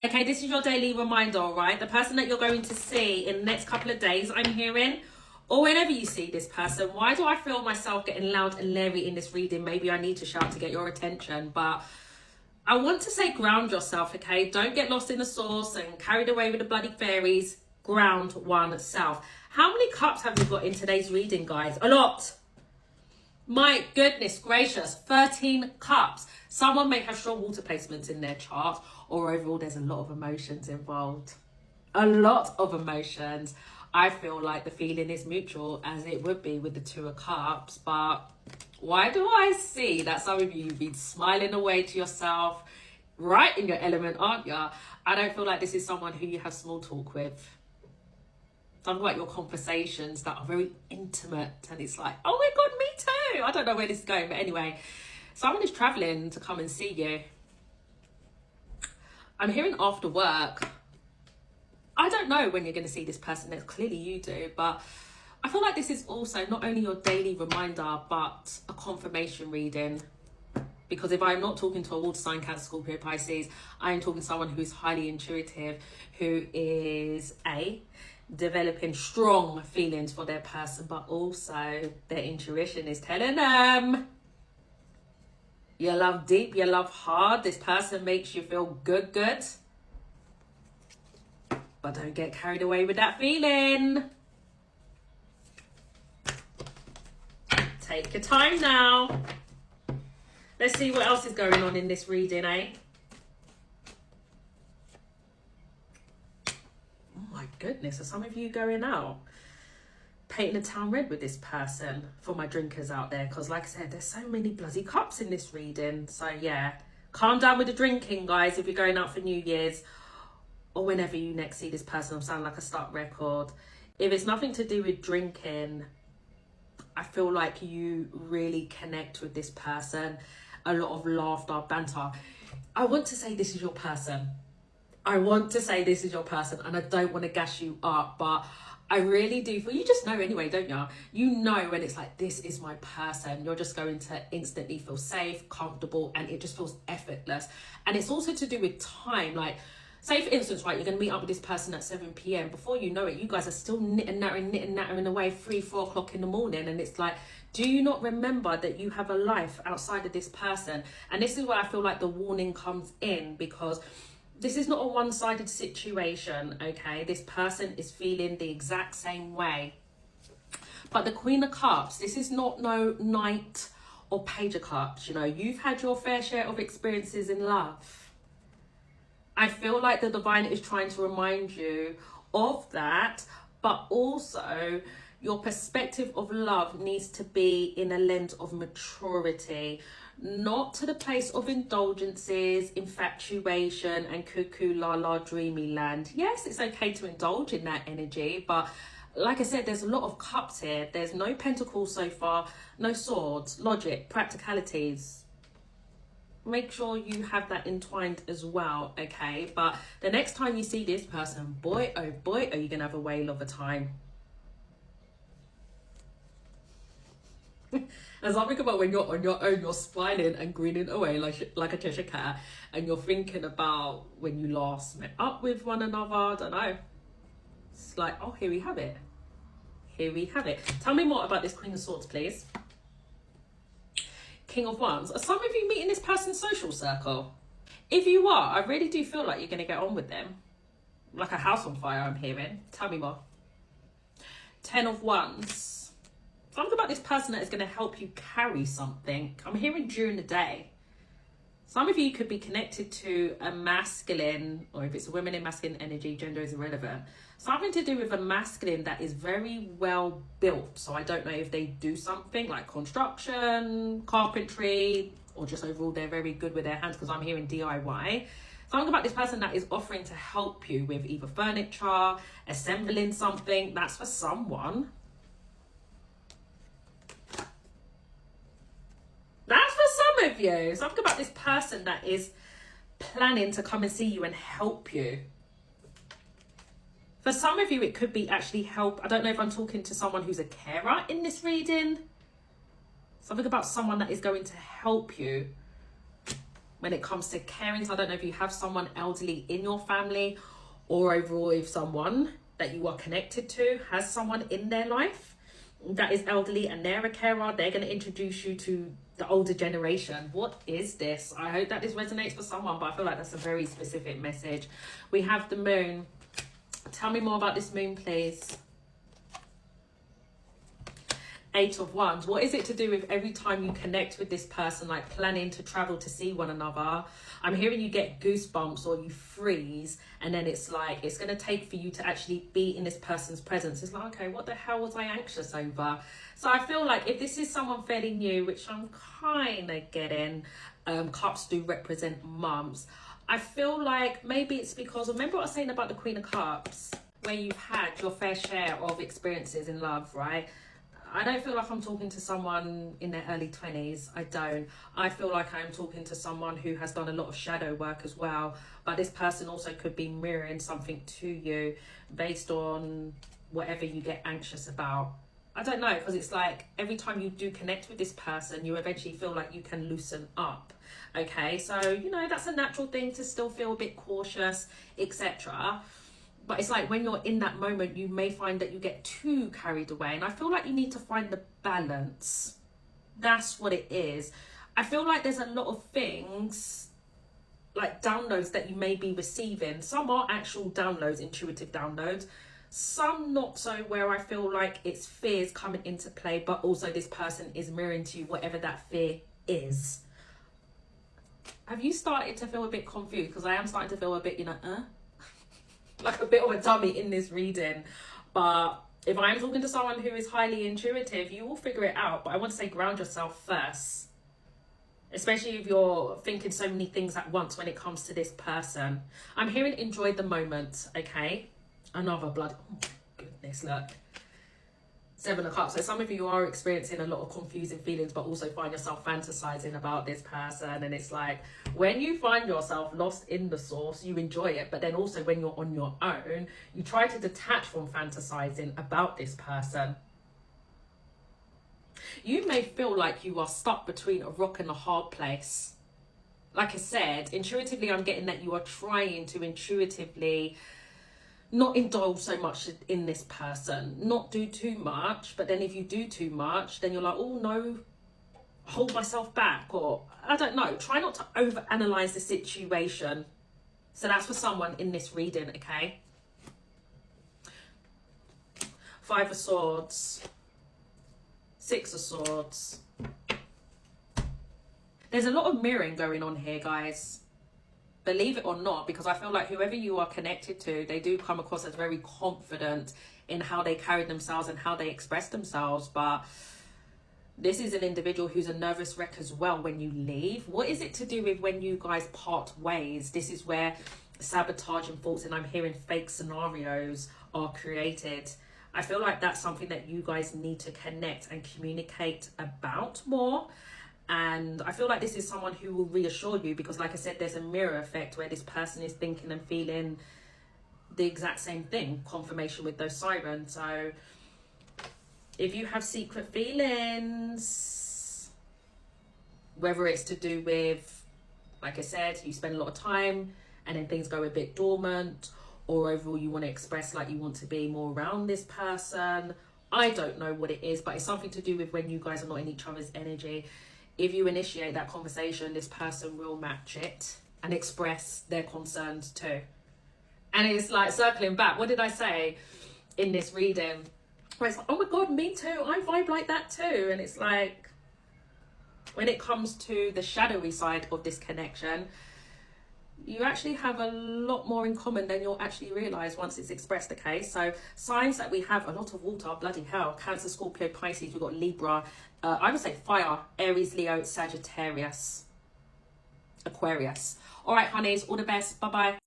Okay, this is your daily reminder, all right? The person that you're going to see in the next couple of days, I'm hearing, or whenever you see this person. Why do I feel myself getting loud and leery in this reading? Maybe I need to shout to get your attention, but I want to say ground yourself, okay? Don't get lost in the sauce and carried away with the bloody fairies. Ground oneself. How many cups have you got in today's reading, guys? A lot. My goodness gracious, 13 cups. Someone may have strong water placements in their chart, or overall there's a lot of emotions involved. A lot of emotions. I feel like the feeling is mutual, as it would be with the Two of Cups, but why do I see that some of you have been smiling away to yourself, right in your element, aren't you? I don't feel like this is someone who you have small talk with. Talk about your conversations that are very intimate, and it's like, oh my god, me too. I don't know where this is going, but anyway, someone is traveling to come and see you. I'm hearing after work. I don't know when you're going to see this person next. Clearly you do, but I feel like this is also not only your daily reminder, but a confirmation reading. Because if I'm not talking to a water sign, Cancer, Scorpio, Pisces, I am talking to someone who is highly intuitive, who is developing strong feelings for their person, but also their intuition is telling them you love deep, you love hard. This person makes you feel good, but don't get carried away with that feeling. Take your time now. Let's see what else is going on in this reading, eh? My goodness, are some of you going out painting the town red with this person? For my drinkers out there, because like I said, there's so many bloody cups in this reading. So yeah, calm down with the drinking, guys, if you're going out for New Year's or whenever you next see this person. I'm sounding like a stuck record. If it's nothing to do with drinking, I feel like you really connect with this person. A lot of laughter, banter. I want to say this is your person. I want to say this is your person, and I don't want to gas you up, but I really do feel, you just know anyway, don't you? You know when it's like, this is my person. You're just going to instantly feel safe, comfortable, and it just feels effortless. And it's also to do with time. Like, say for instance, right, you're going to meet up with this person at 7 p.m. Before you know it, you guys are still knitting away 3-4 o'clock in the morning. And it's like, do you not remember that you have a life outside of this person? And this is where I feel like the warning comes in, because this is not a one-sided situation, okay? This person is feeling the exact same way. But the Queen of Cups, this is not no Knight or Page of Cups, you know. You've had your fair share of experiences in love. I feel like the divine is trying to remind you of that, but also your perspective of love needs to be in a lens of maturity, not to the place of indulgences, infatuation, and cuckoo la la dreamy land. Yes, it's okay to indulge in that energy, but like I said, there's a lot of cups here. There's no pentacles so far, no swords, logic, practicalities. Make sure you have that entwined as well, okay? But the next time you see this person, boy, oh boy, are you gonna have a whale of a time. As I think about when you're on your own, you're smiling and grinning away like a Cheshire cat, and you're thinking about when you last met up with one another. I don't know. It's like, oh, here we have it. Here we have it. Tell me more about this Queen of Swords, please. King of Wands. Are some of you meeting this person's social circle? If you are, I really do feel like you're going to get on with them. Like a house on fire, I'm hearing. Tell me more. 10 of Wands. Something about this person that is going to help you carry something. I'm hearing during the day. Some of you could be connected to a masculine, or if it's a women in masculine energy, gender is irrelevant. Something to do with a masculine that is very well built. So I don't know if they do something like construction, carpentry, or just overall they're very good with their hands, because I'm hearing DIY. Something about this person that is offering to help you with either furniture, assembling something. That's for someone. That's for some of you. Something about this person that is planning to come and see you and help you. For some of you, it could be actually help. I don't know if I'm talking to someone who's a carer in this reading. Something about someone that is going to help you when it comes to caring. So I don't know if you have someone elderly in your family, or overall if someone that you are connected to has someone in their life that is elderly and they're a carer. They're going to introduce you to the older generation. What is this? I hope that this resonates for someone, but I feel like that's a very specific message. We have the moon. Tell me more about this moon, please. Eight of Wands. What is it to do with every time you connect with this person, like planning to travel to see one another? I'm hearing you get goosebumps or you freeze, and then it's like it's going to take for you to actually be in this person's presence. It's like, okay, what the hell was I anxious over? So I feel like if this is someone fairly new, which I'm kind of getting, cups do represent months. I feel like maybe it's because, remember what I was saying about the Queen of Cups, where you've had your fair share of experiences in love, right? I don't feel like I'm talking to someone in their early 20s. I don't. I feel like I'm talking to someone who has done a lot of shadow work as well. But this person also could be mirroring something to you based on whatever you get anxious about. I don't know, because it's like every time you do connect with this person, you eventually feel like you can loosen up. Okay, so, you know, that's a natural thing to still feel a bit cautious, etc. But it's like when you're in that moment, you may find that you get too carried away. And I feel like you need to find the balance. That's what it is. I feel like there's a lot of things, like downloads that you may be receiving. Some are actual downloads, intuitive downloads. Some not so, where I feel like it's fears coming into play, but also this person is mirroring to you whatever that fear is. Have you started to feel a bit confused? Because I am starting to feel a bit, you know, like a bit of a dummy in this reading. But if I'm talking to someone who is highly intuitive, you will figure it out. But I want to say ground yourself first, especially if you're thinking so many things at once when it comes to this person. I'm hearing enjoy the moment. Okay, another blood. Oh my goodness, look. Seven of Cups. So some of you are experiencing a lot of confusing feelings, but also find yourself fantasizing about this person. And it's like, when you find yourself lost in the source, you enjoy it. But then also when you're on your own, you try to detach from fantasizing about this person. You may feel like you are stuck between a rock and a hard place. Like I said, intuitively, I'm getting that you are trying to intuitively not indulge so much in this person, not do too much. But then if you do too much, then you're like, oh no, hold myself back, or I don't know, try not to overanalyze the situation. So that's for someone in this reading. Okay, Five of Swords, Six of Swords. There's a lot of mirroring going on here, guys. Believe it or not, because I feel like whoever you are connected to, they do come across as very confident in how they carry themselves and how they express themselves. But this is an individual who's a nervous wreck as well when you leave. What is it to do with when you guys part ways? This is where sabotaging thoughts, and I'm hearing fake scenarios are created. I feel like that's something that you guys need to connect and communicate about more. And I feel like this is someone who will reassure you, because like I said, there's a mirror effect where this person is thinking and feeling the exact same thing. Confirmation with those sirens. So if you have secret feelings, whether it's to do with, like I said, you spend a lot of time and then things go a bit dormant, or overall you want to express like you want to be more around this person, I don't know what it is, but it's something to do with when you guys are not in each other's energy. If you initiate that conversation, this person will match it and express their concerns too. And it's like circling back. What did I say in this reading? Where it's like, oh my God, me too. I vibe like that too. And it's like, when it comes to the shadowy side of this connection, you actually have a lot more in common than you'll actually realise once it's expressed, okay? So signs that we have a lot of water, bloody hell. Cancer, Scorpio, Pisces, we've got Libra. I would say fire, Aries, Leo, Sagittarius, Aquarius. All right, honeys, all the best. Bye-bye.